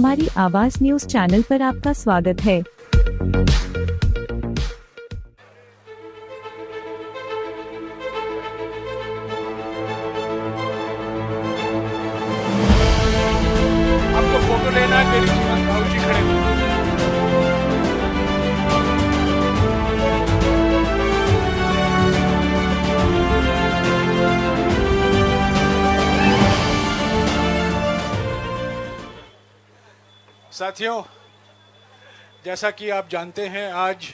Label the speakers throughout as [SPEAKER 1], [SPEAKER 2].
[SPEAKER 1] हमारी आवाज news channel पर आपका स्वागत है।
[SPEAKER 2] आपको फोटो लेना है, मेरी भाऊ जी खड़े हैं। साथियों, जैसा कि आप जानते हैं, आज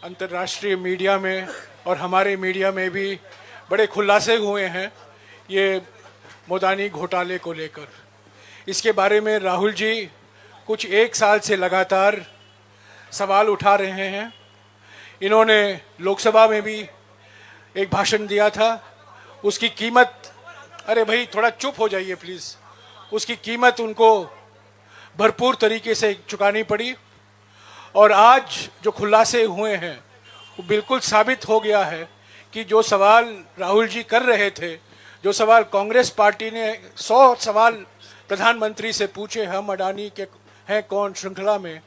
[SPEAKER 2] अंतर्राष्ट्रीय मीडिया में और हमारे मीडिया में भी बड़े खुलासे हुए हैं ये मोदानी घोटाले को लेकर। इसके बारे में राहुल जी कुछ एक साल से लगातार सवाल उठा रहे हैं। इन्होंने लोकसभा में भी एक भाषण दिया था, उसकी कीमत, अरे भाई थोड़ा चुप हो जाइए प्लीज़, उसकी कीमत उनको भरपूर तरीके से चुकानी पड़ी। और आज जो खुलासे हुए हैं वो बिल्कुल साबित हो गया है कि जो सवाल राहुल जी कर रहे थे, जो सवाल कांग्रेस पार्टी ने 100 सवाल प्रधानमंत्री से पूछे हम अडानी के हैं कौन श्रृंखला में,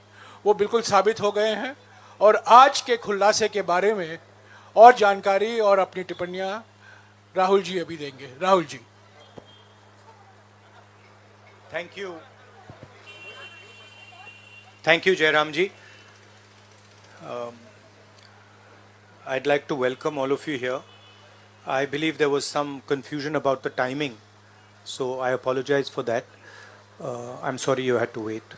[SPEAKER 2] वो बिल्कुल साबित हो गए हैं। और आज के खुलासे के बारे में और जानकारी और अपनी टिप्पणियां राहुल जी अभी देंगे। Rahul ji.
[SPEAKER 3] Thank you, Jairam ji. I'd like to welcome all of you here. I believe there was some confusion about the timing, so I apologize for that. I'm sorry you had to wait.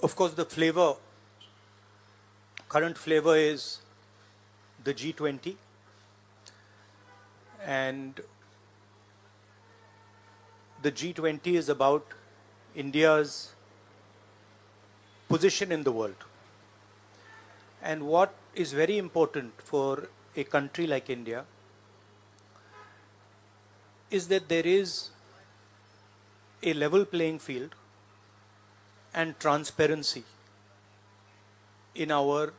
[SPEAKER 3] Of course, the current flavor is the G20, and the G20 is about India's position in the world. And what is very important for a country like India is that there is a level playing field and transparency in our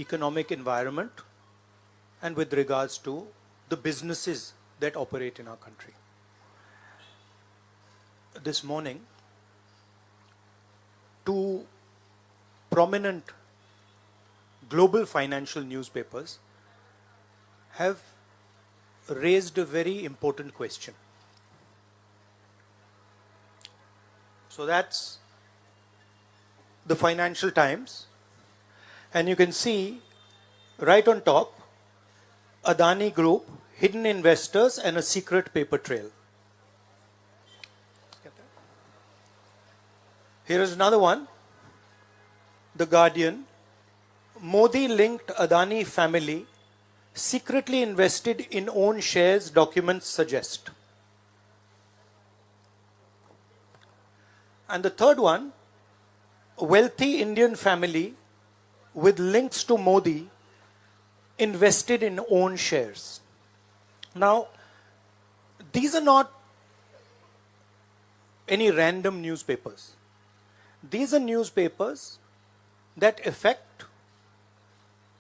[SPEAKER 3] economic environment and with regards to the businesses that operate in our country. This morning, two prominent global financial newspapers have raised a very important question. So that's the Financial Times, and you can see right on top, Adani Group, hidden investors and a secret paper trail. Here is another one, The Guardian. Modi-linked Adani family secretly invested in own shares, documents suggest. And the third one, a wealthy Indian family with links to Modi invested in own shares. Now, these are not any random newspapers. These are newspapers that affect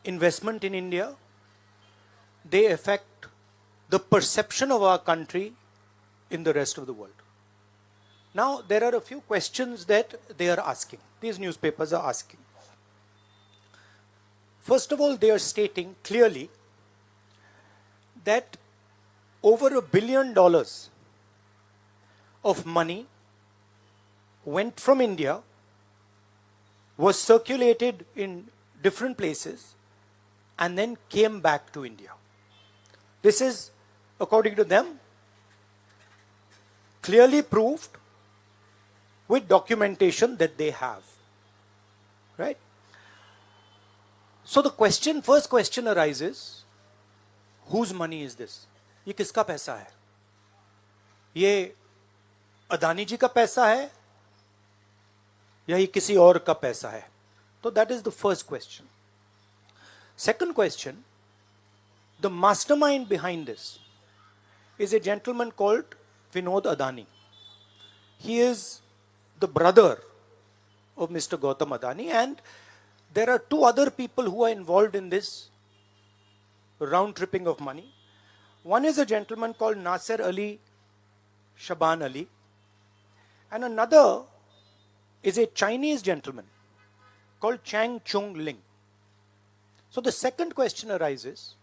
[SPEAKER 3] investment in India. They affect the perception of our country in the rest of the world. Now, there are a few questions that they are asking. These newspapers are asking. First of all, they are stating clearly that over $1 billion of money went from India, was circulated in different places, and then came back to India. This is, according to them, clearly proved with documentation that they have. Right? So the first question arises, whose money is this? ये किसका पैसा है? ये अदानी जी का पैसा है या ये किसी और का पैसा है? So that is the first question. Second question, the mastermind behind this is a gentleman called Vinod Adani. He is the brother of Mr. Gautam Adani, and there are two other people who are involved in this round tripping of money. One is a gentleman called Nasser Ali Shaban Ali, and another is a Chinese gentleman called Chang Chung Ling. So the second question arises,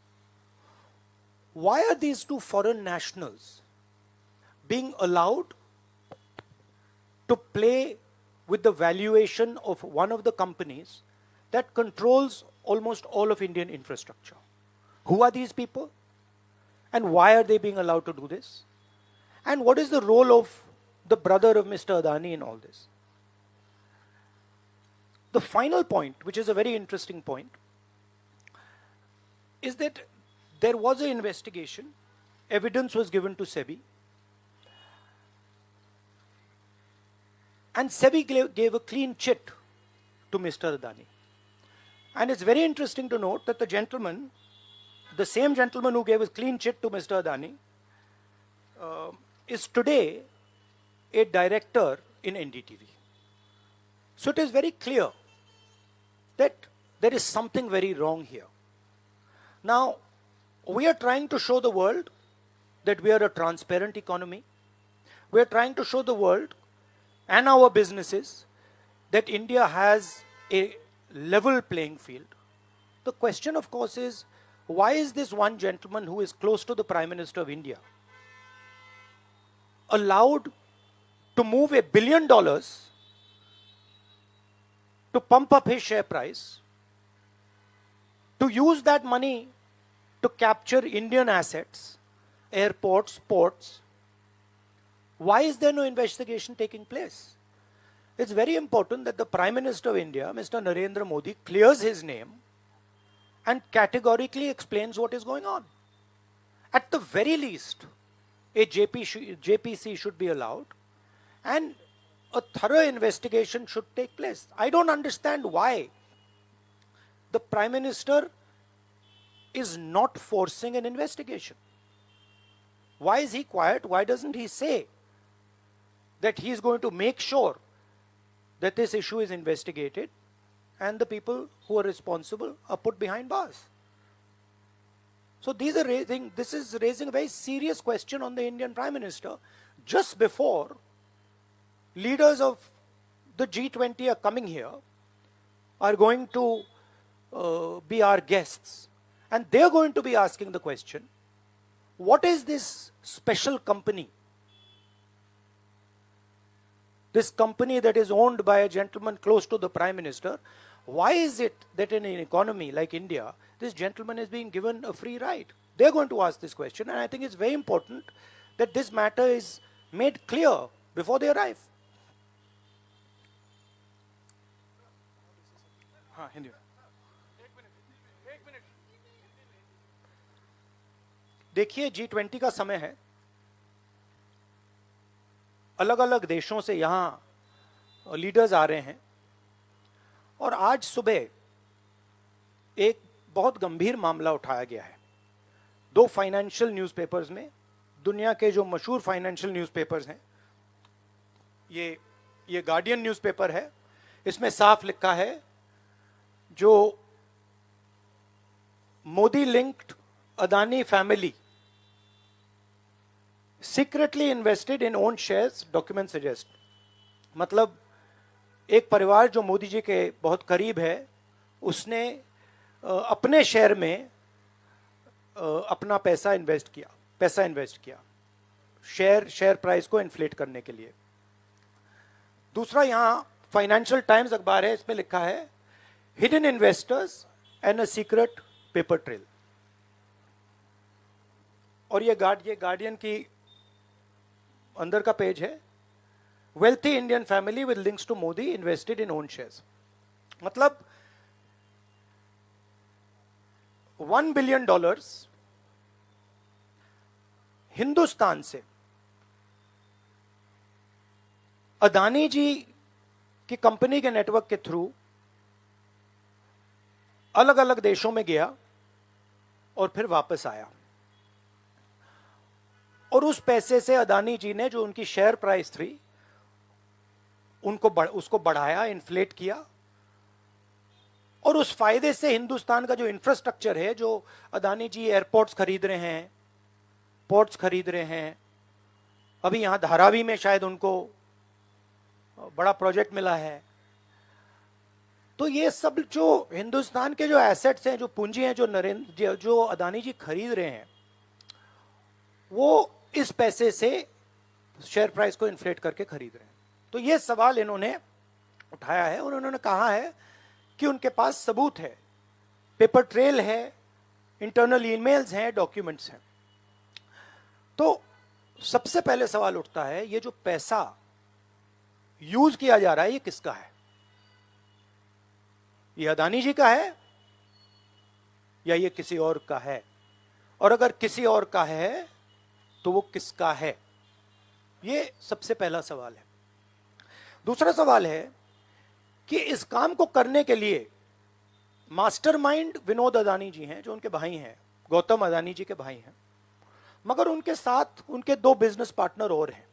[SPEAKER 3] why are these two foreign nationals being allowed to play with the valuation of one of the companies that controls almost all of Indian infrastructure? Who are these people? And why are they being allowed to do this? And what is the role of the brother of Mr. Adani in all this? The final point, which is a very interesting point, is that there was an investigation, evidence was given to SEBI, and SEBI gave a clean chit to Mr. Adani. And it's very interesting to note that the same gentleman who gave a clean chit to Mr. Adani, is today a director in NDTV. So it is very clear that there is something very wrong here. Now, we are trying to show the world that we are a transparent economy. We are trying to show the world and our businesses that India has a level playing field. The question, of course, is why is this one gentleman who is close to the Prime Minister of India allowed to move $1 billion to pump up his share price, to use that money to capture Indian assets, airports, ports? Why is there no investigation taking place? It's very important that the Prime Minister of India, Mr. Narendra Modi, clears his name and categorically explains what is going on. At the very least, a JPC should be allowed and a thorough investigation should take place. I don't understand why the Prime Minister is not forcing an investigation. Why is he quiet? Why doesn't he say that he is going to make sure that this issue is investigated and the people who are responsible are put behind bars? So this is raising a very serious question on the Indian Prime Minister just before leaders of the G20 are coming here, are going to be our guests, and they're going to be asking the question, what is this special company? This company that is owned by a gentleman close to the Prime Minister, why is it that in an economy like India, this gentleman is being given a free ride? They're going to ask this question, and I think it's very important that this matter is made clear before they arrive. देखिए, G20 का समय है, अलग अलग देशों से यहाँ leaders आ रहे हैं, और आज सुबह एक बहुत गंभीर मामला उठाया गया है. दो फाइनेंशियल न्यूज़पेपर्स में, दुनिया के जो मशहूर फाइनेंशियल न्यूज़पेपर्स हैं, ये गार्डियन न्यूज़पेपर है, इसमें साफ लिखा है, जो Modi linked Adani family secretly invested in own shares, document suggest. मतलब एक परिवार जो मोदी जी के बहुत करीब है, उसने अपने शेयर में अपना पैसा इन्वेस्ट किया शेयर प्राइस को इन्फ्लेट करने के लिए. दूसरा, यहाँ फाइनेंशियल टाइम्स अखबार है, इसमें लिखा है hidden investors and a secret paper trail. और ये गार्डियन की अंदर का पेज है, wealthy Indian family with links to Modi invested in own shares. मतलब $1 बिलियन हिंदुस्तान से अदानी जी की कंपनी के नेटवर्क के थ्रू अलग अलग देशों में गया और फिर वापस आया, और उस पैसे से अदानी जी ने, जो उनकी शेयर प्राइस थी, उसको बढ़ाया, इन्फ्लेट किया, और उस फायदे से हिंदुस्तान का जो इंफ्रास्ट्रक्चर है, जो अदानी जी एयरपोर्ट्स खरीद रहे हैं, पोर्ट्स खरीद रहे हैं, अभी यहाँ धारावी में शायद उनको बड़ा प्रोजेक्ट मिला है। तो ये सब जो हिंदुस्तान के जो एसेट्स हैं, जो पूंजी हैं, जो अदानी जी खरीद रहे हैं, वो इस पैसे से शेयर प्राइस को इन्फ्लेट करके खरीद रहे हैं। तो ये सवाल इन्होंने उठाया है और उन्होंने कहा है कि उनके पास सबूत है, पेपर ट्रेल है, इंटरनल ईमेल्स हैं, डॉक्यूमेंट्स हैं। तो सबसे पहले सवाल उठता है, ये जो पैसा यूज किया जा रहा है ये किसका है? ये अदानी जी का है या ये किसी और का है? और अगर किसी और का है तो वो किसका है? ये सबसे पहला सवाल है। दूसरा सवाल है कि इस काम को करने के लिए मास्टरमाइंड विनोद अदानी जी हैं, जो उनके भाई हैं, गौतम अदानी जी के भाई हैं, मगर उनके साथ उनके दो बिजनेस पार्टनर और हैं।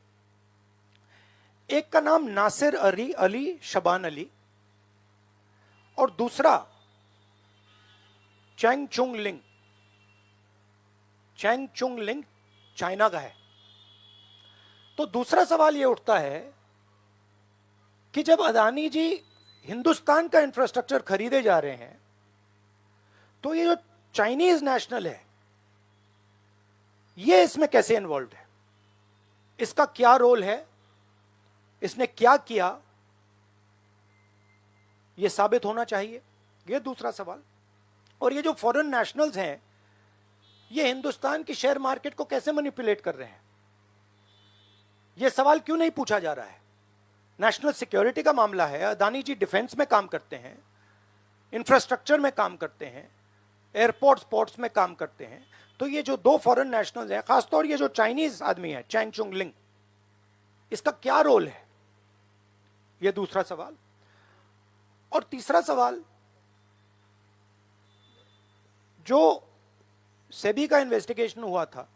[SPEAKER 3] एक का नाम नासिर अली शबान अली और दूसरा चैंग चुंग लिंग। चैंग चुंग लिंग चाइना का है। तो दूसरा सवाल यह उठता है कि जब अदानी जी हिंदुस्तान का इंफ्रास्ट्रक्चर खरीदे जा रहे हैं, तो ये जो चाइनीज नेशनल है ये इसमें कैसे इन्वॉल्व है? इसका क्या रोल है? इसने क्या किया? यह साबित होना चाहिए। यह दूसरा सवाल। और ये जो फॉरेन नेशनल्स हैं, ये हिंदुस्तान की शेयर मार्केट को कैसे मैनिपुलेट कर रहे हैं? यह सवाल क्यों नहीं पूछा जा रहा है? नेशनल सिक्योरिटी का मामला है। अदानी जी डिफेंस में काम करते हैं, इंफ्रास्ट्रक्चर में काम करते हैं, एयरपोर्ट्स पोर्ट्स में काम करते हैं। तो ये जो दो फॉरेन नेशनल्स हैं, खासतौर ये जो चाइनीज आदमी है चैंग चुंग लिंग, इसका क्या रोल है? यह दूसरा सवाल। और तीसरा सवाल, जो सेबी का इन्वेस्टिगेशन हुआ था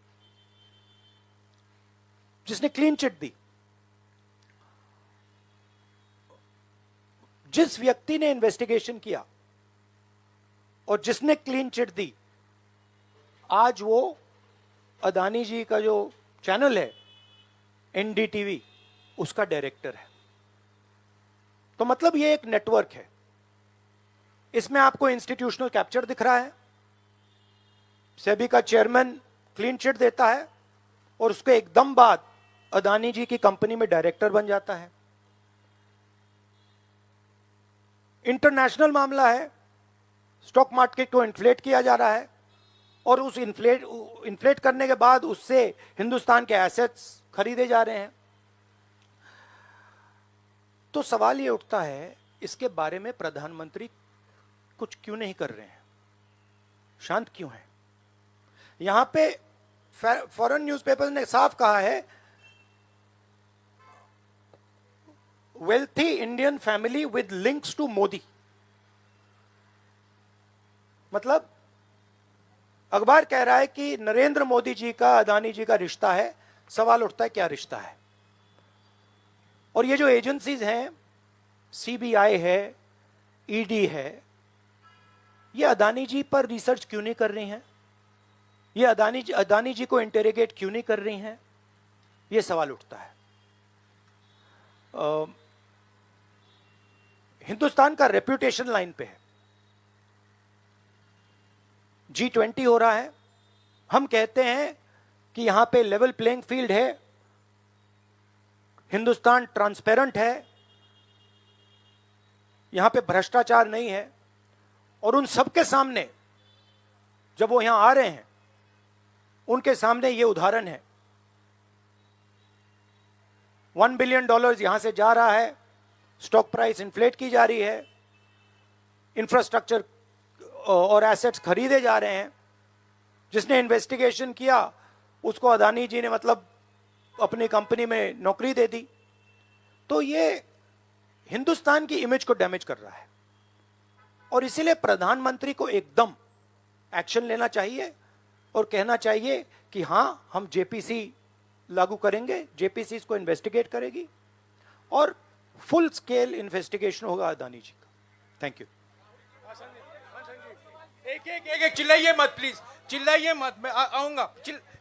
[SPEAKER 3] जिसने क्लीन चिट दी, जिस व्यक्ति ने इन्वेस्टिगेशन किया और जिसने क्लीन चिट दी, आज वो अदानी जी का जो चैनल है एनडीटीवी, उसका डायरेक्टर है। तो मतलब ये एक नेटवर्क है। इसमें आपको इंस्टीट्यूशनल कैप्चर दिख रहा है। सेबी का चेयरमैन क्लीन चिट देता है और उसके एकदम बाद अदानी जी की कंपनी में डायरेक्टर बन जाता है। इंटरनेशनल मामला है, स्टॉक मार्केट को इन्फ्लेट किया जा रहा है और उस इन्फ्लेट करने के बाद उससे हिंदुस्तान के एसेट्स खरीदे जा रहे हैं। तो सवाल ये उठता है, इसके बारे में प्रधानमंत्री कुछ क्यों नहीं कर रहे हैं? शांत क्यों है? यहां पे फॉरेन न्यूज़पेपर्स ने साफ कहा है, wealthy Indian family with links to Modi. मतलब अखबार कह रहा है कि नरेंद्र मोदी जी का अदानी जी का रिश्ता है। सवाल उठता है क्या रिश्ता है? और ये जो एजेंसीज हैं, सीबीआई है, ईडी है, ये अदानी जी पर रिसर्च क्यों नहीं कर रही हैं? ये अदानी जी को इंटेरोगेट क्यों नहीं कर रही हैं? ये सवाल उठता है। हिंदुस्तान का रेप्यूटेशन लाइन पे है। G20 हो रहा है, हम कहते हैं कि यहां पे लेवल प्लेइंग फील्ड है, हिंदुस्तान ट्रांसपेरेंट है, यहां पे भ्रष्टाचार नहीं है। और उन सबके सामने जब वो यहां आ रहे हैं, उनके सामने ये उदाहरण है। $1 बिलियन यहां से जा रहा है, स्टॉक प्राइस इन्फ्लेट की जा रही है, इंफ्रास्ट्रक्चर और एसेट्स खरीदे जा रहे हैं। जिसने इन्वेस्टिगेशन किया उसको अदानी जी ने मतलब अपनी कंपनी में नौकरी दे दी। तो ये हिंदुस्तान की इमेज को डैमेज कर रहा है और इसीलिए प्रधानमंत्री को एकदम एक्शन लेना चाहिए और कहना चाहिए कि हां, हम जेपीसी लागू करेंगे, जेपीसी इसको इन्वेस्टिगेट करेगी और फुल स्केल इन्वेस्टिगेशन होगा अदानी जी का। Thank you.
[SPEAKER 2] एक चिल्लाइए मत प्लीज, चिल्लाइए मत, मैं आऊंगा।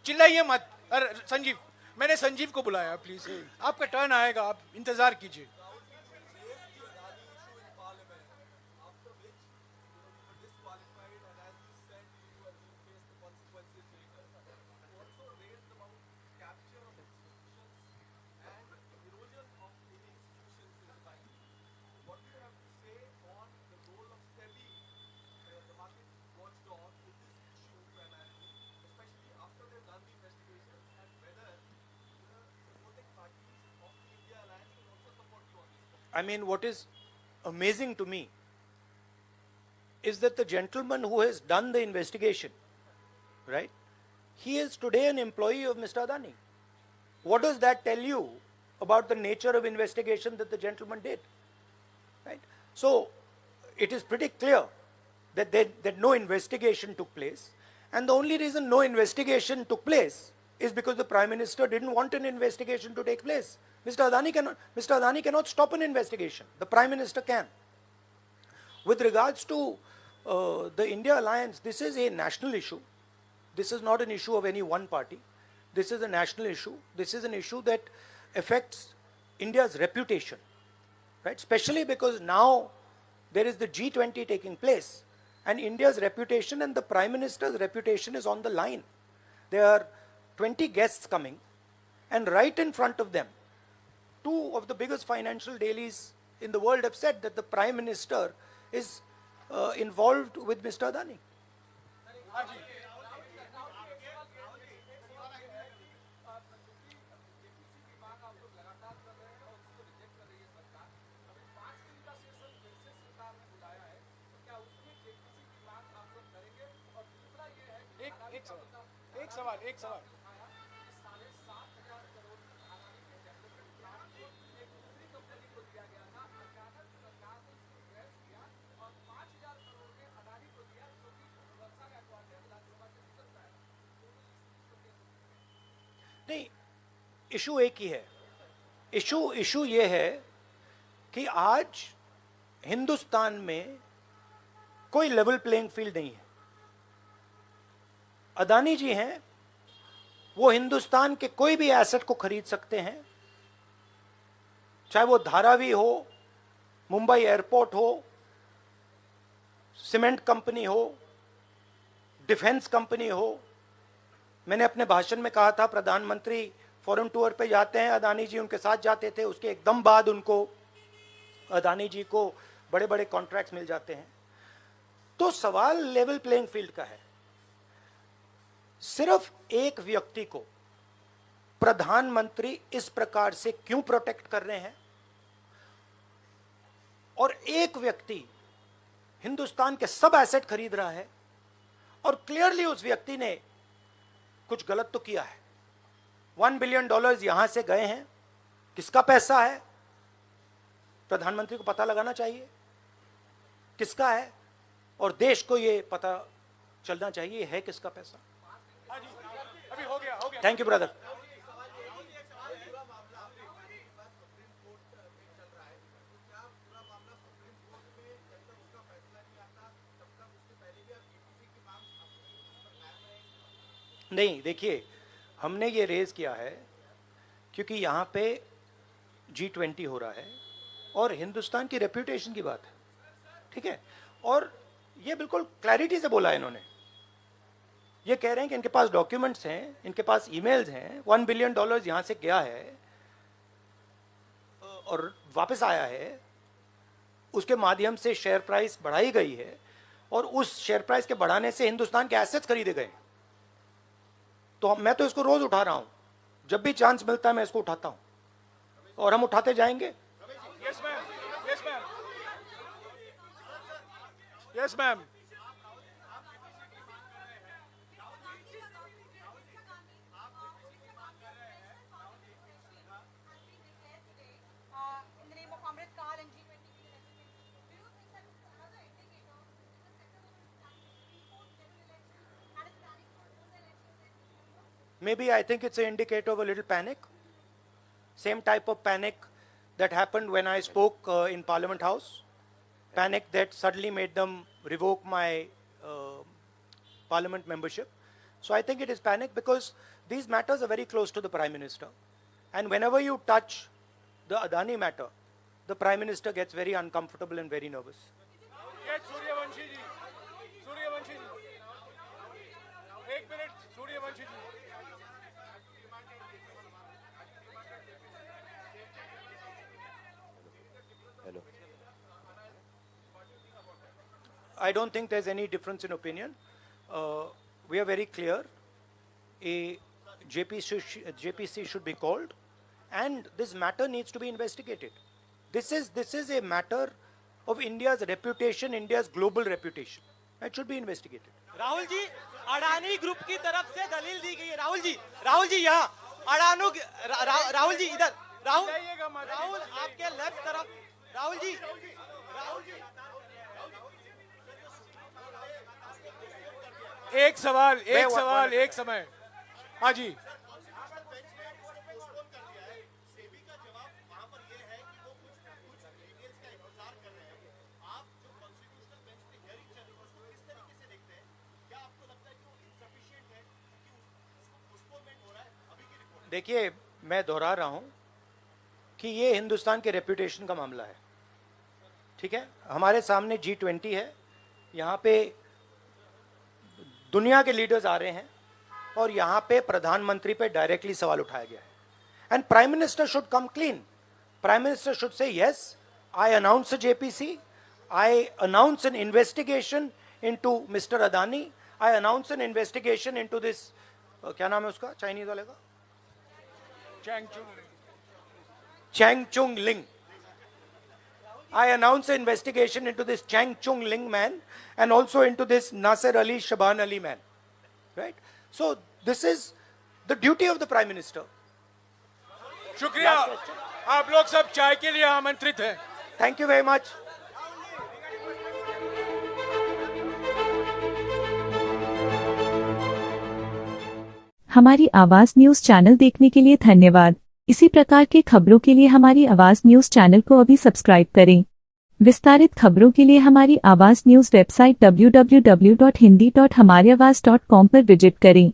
[SPEAKER 2] चिल्लाइए मत। अरे संजीव, मैंने संजीव को बुलाया, प्लीज आपका टर्न आएगा, आप इंतजार कीजिए।
[SPEAKER 3] I mean, what is amazing to me is that the gentleman who has done the investigation, right, he is today an employee of Mr. Adani. What does that tell you about the nature of investigation that the gentleman did? Right? So, it is pretty clear that, that no investigation took place, and the only reason no investigation took place is because the Prime Minister didn't want an investigation to take place. Mr. Adani cannot stop an investigation. The Prime Minister can. With regards to the India alliance, this is a national issue. This is not an issue of any one party. This is a national issue. This is an issue that affects India's reputation, right? Especially because now there is the G20 taking place, and India's reputation and the Prime Minister's reputation is on the line. There are 20 guests coming, and right in front of them, two of the biggest financial dailies in the world have said that the Prime Minister is involved with Mr. Adani.
[SPEAKER 2] एक सवाल
[SPEAKER 3] नहीं, issue एक ही है। Issue ये है कि आज हिंदुस्तान में कोई लेवल प्लेइंग फील्ड नहीं है। अदानी जी हैं, वो हिंदुस्तान के कोई भी एसेट को खरीद सकते हैं, चाहे वो धारावी हो, मुंबई एयरपोर्ट हो, सीमेंट कंपनी हो, डिफेंस कंपनी हो। मैंने अपने भाषण में कहा था प्रधानमंत्री फॉरेन टूर पे जाते हैं, अदानी जी उनके साथ जाते थे, उसके एकदम बाद उनको अदानी जी को बड़े बड़े कॉन्ट्रैक्ट्स मिल जाते हैं। तो सवाल लेवल प्लेइंग फील्ड का है। सिर्फ एक व्यक्ति को प्रधानमंत्री इस प्रकार से क्यों प्रोटेक्ट कर रहे हैं, और एक व्यक्ति हिंदुस्तान के सब एसेट खरीद रहा है, और क्लियरली उस व्यक्ति ने कुछ गलत तो किया है। $1 बिलियन यहां से गए हैं, किसका पैसा है? प्रधानमंत्री को पता लगाना चाहिए किसका है, और देश को यह पता चलना चाहिए है किसका पैसा।
[SPEAKER 2] अभी हो गया।
[SPEAKER 3] Thank you brother. नहीं, देखिए, हमने ये रेज किया है क्योंकि यहाँ पे G20 हो रहा है और हिंदुस्तान की रेप्यूटेशन की बात है, ठीक है। और ये बिल्कुल क्लैरिटी से बोला है इन्होंने। ये कह रहे हैं कि इनके पास डॉक्यूमेंट्स हैं, इनके पास ईमेल्स हैं, $1 बिलियन यहाँ से गया है और वापस आया है, उसके माध्यम से शेयर प्राइस बढ़ाई गई है, और उस शेयर प्राइस के बढ़ाने से हिंदुस्तान के एसेट्स खरीदे गए। तो मैं तो इसको रोज उठा रहा हूं, जब भी चांस मिलता है मैं इसको उठाता हूं और हम उठाते जाएंगे।
[SPEAKER 2] Yes ma'am, yes ma'am, yes ma'am.
[SPEAKER 3] Maybe I think it's an indicator of a little panic. Same type of panic that happened when I spoke in Parliament House. Panic that suddenly made them revoke my Parliament membership. So I think it is panic because these matters are very close to the Prime Minister. And whenever you touch the Adani matter, the Prime Minister gets very uncomfortable and very nervous.
[SPEAKER 2] Yes, Suryavanshi ji. Suryavanshi ji. 1 minute, Suryavanshi ji.
[SPEAKER 3] Hello. I don't think there's any difference in opinion. We are very clear. A JPC should be called, and this matter needs to be investigated. This is a matter of India's reputation, India's global reputation. It should be investigated.
[SPEAKER 4] Rahul ji, Adani group की तरफ से दलील दी गई है। राहुल जी यहाँ, राहुल जी इधर, राहुल आपके left तरफ, राहुल जी।
[SPEAKER 2] एक सवाल, एक समय। हाँ जी।
[SPEAKER 3] देखिए, मैं दोहरा रहा हूं कि ये हिंदुस्तान के रेपुटेशन का मामला है, ठीक है। हमारे सामने G20 है, यहाँ पे दुनिया के लीडर्स आ रहे हैं और यहाँ पे प्रधानमंत्री पे डायरेक्टली सवाल उठाया गया है। And prime minister should come clean. Prime minister should say yes, I announce JPC, I announce N investigation into mister Adani, I announce N investigation into this, क्या नाम है उसका चाइनीज वाले का, Chang Chung Ling. I announce an investigation into this Chang Chung Ling man and also into this Nasser Ali Shaban Ali man. Right? So this is the duty of the Prime Minister.
[SPEAKER 2] शुक्रिया, आप लोग सब चाय के लिए आमंत्रित हैं।
[SPEAKER 3] Thank you very much.
[SPEAKER 1] हमारी आवाज न्यूज चैनल देखने के लिए धन्यवाद। इसी प्रकार के खबरों के लिए हमारी आवाज न्यूज चैनल को अभी सब्सक्राइब करें। विस्तारित खबरों के लिए हमारी आवाज न्यूज वेबसाइट www.hindi.hamariawaz.com पर विजिट करें।